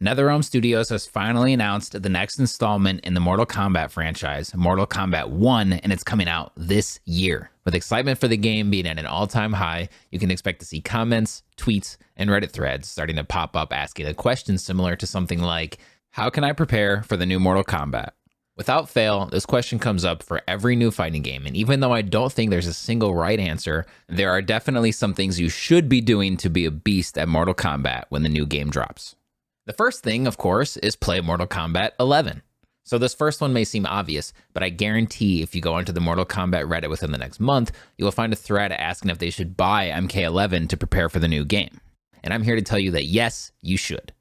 NetherRealm Studios has finally announced the next installment in the Mortal Kombat franchise, Mortal Kombat 1, and it's coming out this year. With excitement for the game being at an all-time high, you can expect to see comments, tweets, and Reddit threads starting to pop up asking a question similar to something like, how can I prepare for the new Mortal Kombat? Without fail, this question comes up for every new fighting game, and even though I don't think there's a single right answer, there are definitely some things you should be doing to be a beast at Mortal Kombat when the new game drops. The first thing, of course, is play Mortal Kombat 11. So this first one may seem obvious, but I guarantee if you go into the Mortal Kombat Reddit within the next month, you will find a thread asking if they should buy MK11 to prepare for the new game. And I'm here to tell you that yes, you should.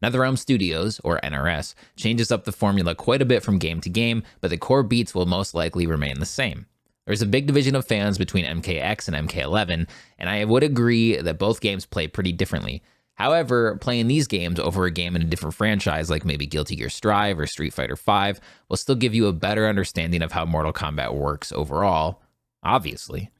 NetherRealm Studios, or NRS, changes up the formula quite a bit from game to game, but the core beats will most likely remain the same. There's a big division of fans between MKX and MK11, and I would agree that both games play pretty differently. However, playing these games over a game in a different franchise like maybe Guilty Gear Strive or Street Fighter V will still give you a better understanding of how Mortal Kombat works overall, obviously.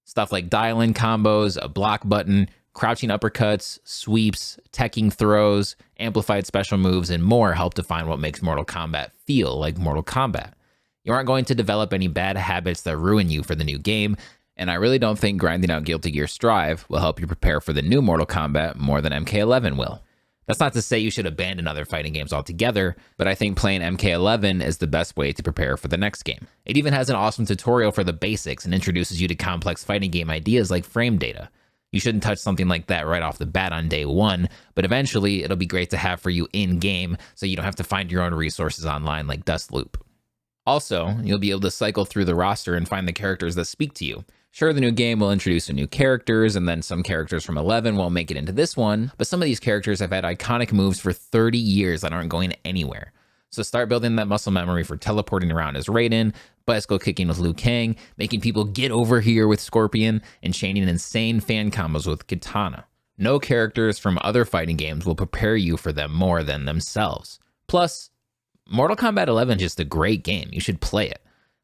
Stuff like dial-in combos, a block button, crouching uppercuts, sweeps, teching throws, amplified special moves, and more help define what makes Mortal Kombat feel like Mortal Kombat. You aren't going to develop any bad habits that ruin you for the new game, and I really don't think grinding out Guilty Gear Strive will help you prepare for the new Mortal Kombat more than MK11 will. That's not to say you should abandon other fighting games altogether, but I think playing MK11 is the best way to prepare for the next game. It even has an awesome tutorial for the basics and introduces you to complex fighting game ideas like frame data. You shouldn't touch something like that right off the bat on day one, but eventually it'll be great to have for you in-game so you don't have to find your own resources online like Dustloop. Also, you'll be able to cycle through the roster and find the characters that speak to you. Sure, the new game will introduce some new characters, and then some characters from 11 won't make it into this one, but some of these characters have had iconic moves for 30 years that aren't going anywhere. So start building that muscle memory for teleporting around as Raiden, bicycle kicking with Liu Kang, making people get over here with Scorpion, and chaining insane fan combos with Kitana. No characters from other fighting games will prepare you for them more than themselves. Plus, Mortal Kombat 11 is just a great game. You should play it.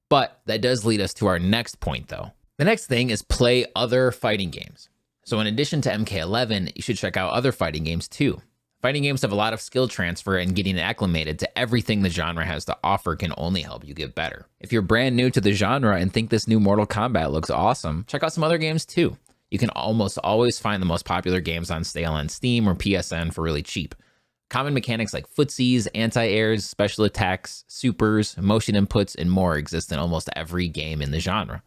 But that does lead us to our next point, though. The next thing is play other fighting games. So in addition to MK11, you should check out other fighting games too. Fighting games have a lot of skill transfer, and getting acclimated to everything the genre has to offer can only help you get better. If you're brand new to the genre and think this new Mortal Kombat looks awesome, check out some other games too. You can almost always find the most popular games on sale on Steam or PSN for really cheap. Common mechanics like footsies, anti-airs, special attacks, supers, motion inputs, and more exist in almost every game in the genre.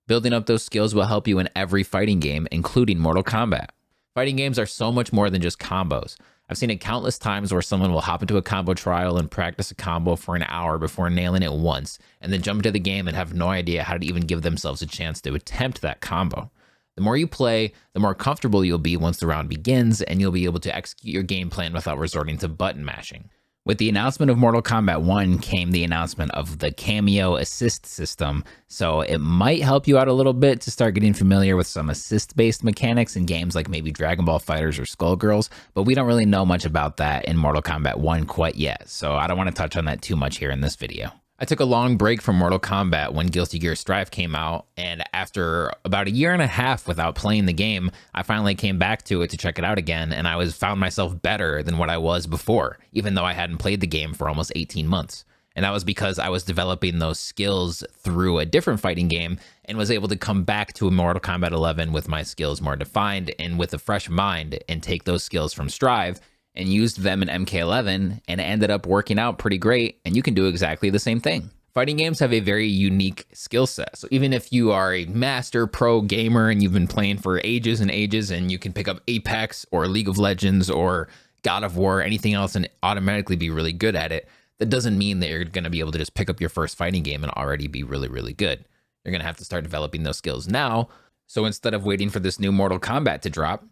Building up those skills will help you in every fighting game, including Mortal Kombat. Fighting games are so much more than just combos. I've seen it countless times where someone will hop into a combo trial and practice a combo for an hour before nailing it once, and then jump into the game and have no idea how to even give themselves a chance to attempt that combo. The more you play, the more comfortable you'll be once the round begins, and you'll be able to execute your game plan without resorting to button mashing. With the announcement of Mortal Kombat 1 came the announcement of the Cameo Assist system, so it might help you out a little bit to start getting familiar with some assist-based mechanics in games like maybe Dragon Ball FighterZ or Skullgirls, but we don't really know much about that in Mortal Kombat 1 quite yet, so I don't want to touch on that too much here in this video. I took a long break from Mortal Kombat when Guilty Gear Strive came out, and after about a year and a half without playing the game, I finally came back to it to check it out again, and I found myself better than what I was before, even though I hadn't played the game for almost 18 months. And that was because I was developing those skills through a different fighting game and was able to come back to Mortal Kombat 11 with my skills more defined and with a fresh mind and take those skills from Strive and used them in MK11, and it ended up working out pretty great, and you can do exactly the same thing. Fighting games have a very unique skill set, so even if you are a master pro gamer and you've been playing for ages and ages, and you can pick up Apex or League of Legends or God of War, anything else, and automatically be really good at it, that doesn't mean that you're going to be able to just pick up your first fighting game and already be really, really good. You're going to have to start developing those skills now, so instead of waiting for this new Mortal Kombat to drop,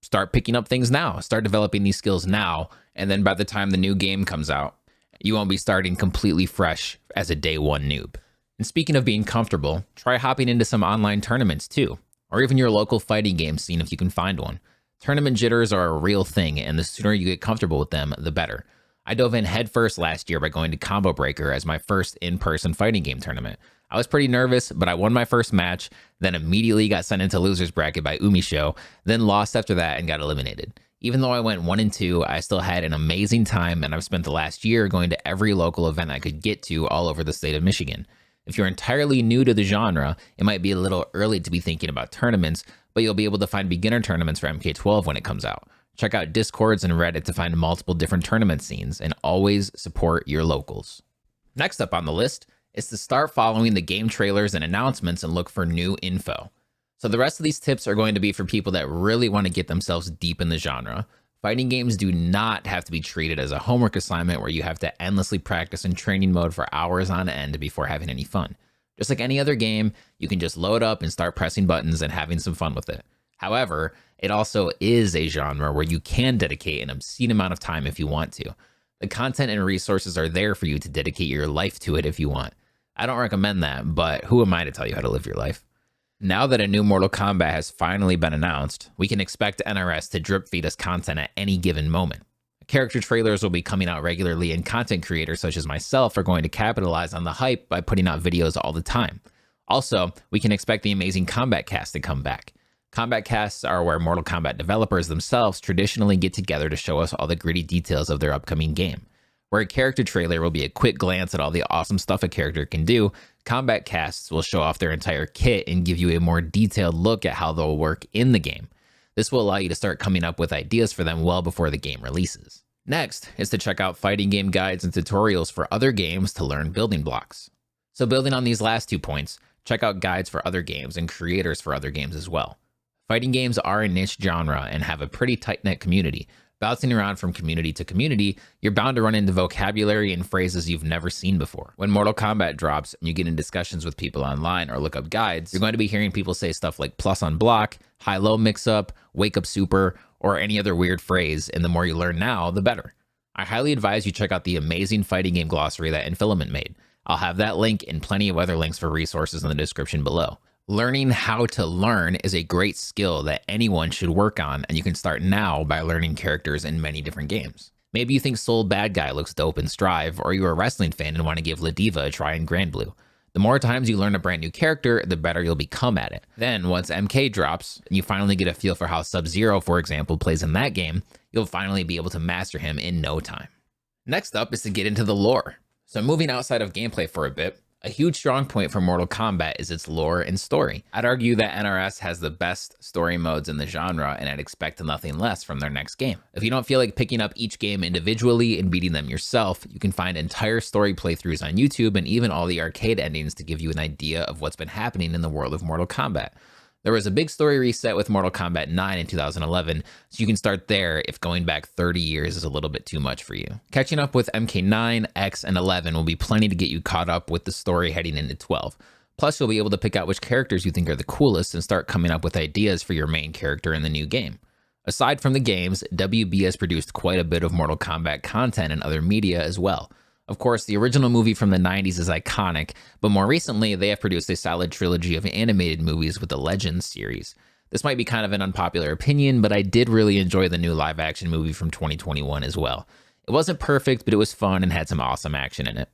start picking up things now, start developing these skills now, and then by the time the new game comes out, you won't be starting completely fresh as a day one noob. And speaking of being comfortable, try hopping into some online tournaments too, or even your local fighting game scene if you can find one. Tournament jitters are a real thing, and the sooner you get comfortable with them, the better. I dove in headfirst last year by going to Combo Breaker as my first in-person fighting game tournament. I was pretty nervous, but I won my first match, then immediately got sent into loser's bracket by Umisho, then lost after that and got eliminated. Even though I went 1 and 2, I still had an amazing time, and I've spent the last year going to every local event I could get to all over the state of Michigan. If you're entirely new to the genre, it might be a little early to be thinking about tournaments, but you'll be able to find beginner tournaments for MK12 when it comes out. Check out Discords and Reddit to find multiple different tournament scenes, and always support your locals. Next up on the list is to start following the game trailers and announcements and look for new info. So the rest of these tips are going to be for people that really want to get themselves deep in the genre. Fighting games do not have to be treated as a homework assignment where you have to endlessly practice in training mode for hours on end before having any fun. Just like any other game, you can just load up and start pressing buttons and having some fun with it. However, it also is a genre where you can dedicate an obscene amount of time if you want to. The content and resources are there for you to dedicate your life to it if you want. I don't recommend that, but who am I to tell you how to live your life? Now that a new Mortal Kombat has finally been announced, we can expect NRS to drip feed us content at any given moment. Character trailers will be coming out regularly, and content creators such as myself are going to capitalize on the hype by putting out videos all the time. Also, we can expect the amazing Combat Cast to come back. Combat Casts are where Mortal Kombat developers themselves traditionally get together to show us all the gritty details of their upcoming game. Where a character trailer will be a quick glance at all the awesome stuff a character can do, Combat Casts will show off their entire kit and give you a more detailed look at how they'll work in the game. This will allow you to start coming up with ideas for them well before the game releases. Next is to check out fighting game guides and tutorials for other games to learn building blocks. So building on these last 2 points, check out guides for other games and creators for other games as well. Fighting games are a niche genre and have a pretty tight-knit community. Bouncing around from community to community, you're bound to run into vocabulary and phrases you've never seen before. When Mortal Kombat drops and you get in discussions with people online or look up guides, you're going to be hearing people say stuff like plus on block, high-low mix-up, wake up super, or any other weird phrase, and the more you learn now, the better. I highly advise you check out the amazing fighting game glossary that Infilament made. I'll have that link and plenty of other links for resources in the description below. Learning how to learn is a great skill that anyone should work on, and you can start now by learning characters in many different games. Maybe you think Soul Bad Guy looks dope in Strive, or you're a wrestling fan and want to give La Diva a try in Grand Blue. The more times you learn a brand new character, the better you'll become at it. Then, once MK drops, and you finally get a feel for how Sub-Zero, for example, plays in that game, you'll finally be able to master him in no time. Next up is to get into the lore. So moving outside of gameplay for a bit, a huge strong point for Mortal Kombat is its lore and story. I'd argue that NRS has the best story modes in the genre, and I'd expect nothing less from their next game. If you don't feel like picking up each game individually and beating them yourself, you can find entire story playthroughs on YouTube and even all the arcade endings to give you an idea of what's been happening in the world of Mortal Kombat. There was a big story reset with Mortal Kombat 9 in 2011, so you can start there if going back 30 years is a little bit too much for you. Catching up with MK9, X, and 11 will be plenty to get you caught up with the story heading into 12. Plus, you'll be able to pick out which characters you think are the coolest and start coming up with ideas for your main character in the new game. Aside from the games, WB has produced quite a bit of Mortal Kombat content and other media as well. Of course, the original movie from the 90s is iconic, but more recently, they have produced a solid trilogy of animated movies with the Legends series. This might be kind of an unpopular opinion, but I did really enjoy the new live-action movie from 2021 as well. It wasn't perfect, but it was fun and had some awesome action in it.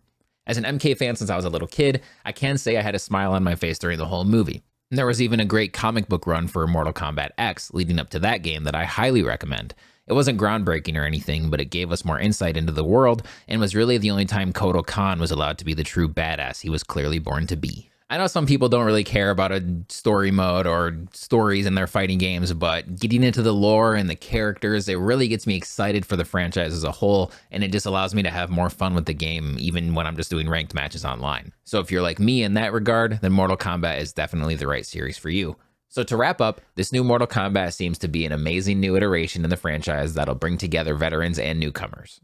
As an MK fan since I was a little kid, I can say I had a smile on my face during the whole movie. And there was even a great comic book run for Mortal Kombat X leading up to that game that I highly recommend. It wasn't groundbreaking or anything, but it gave us more insight into the world and was really the only time Kotal Khan was allowed to be the true badass he was clearly born to be. I know some people don't really care about a story mode or stories in their fighting games, but getting into the lore and the characters, it really gets me excited for the franchise as a whole, and it just allows me to have more fun with the game even when I'm just doing ranked matches online. So if you're like me in that regard, then Mortal Kombat is definitely the right series for you. So to wrap up, this new Mortal Kombat seems to be an amazing new iteration in the franchise that'll bring together veterans and newcomers.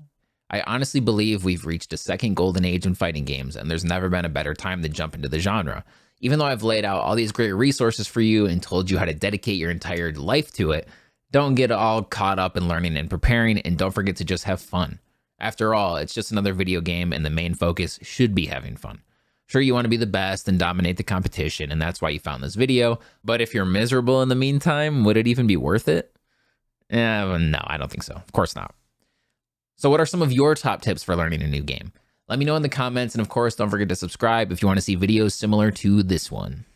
I honestly believe we've reached a second golden age in fighting games, and there's never been a better time to jump into the genre. Even though I've laid out all these great resources for you and told you how to dedicate your entire life to it, don't get all caught up in learning and preparing, and don't forget to just have fun. After all, it's just another video game, and the main focus should be having fun. Sure, you want to be the best and dominate the competition, and that's why you found this video, but if you're miserable in the meantime, would it even be worth it? No, I don't think so. Of course not. So what are some of your top tips for learning a new game? Let me know in the comments, and of course, don't forget to subscribe if you want to see videos similar to this one.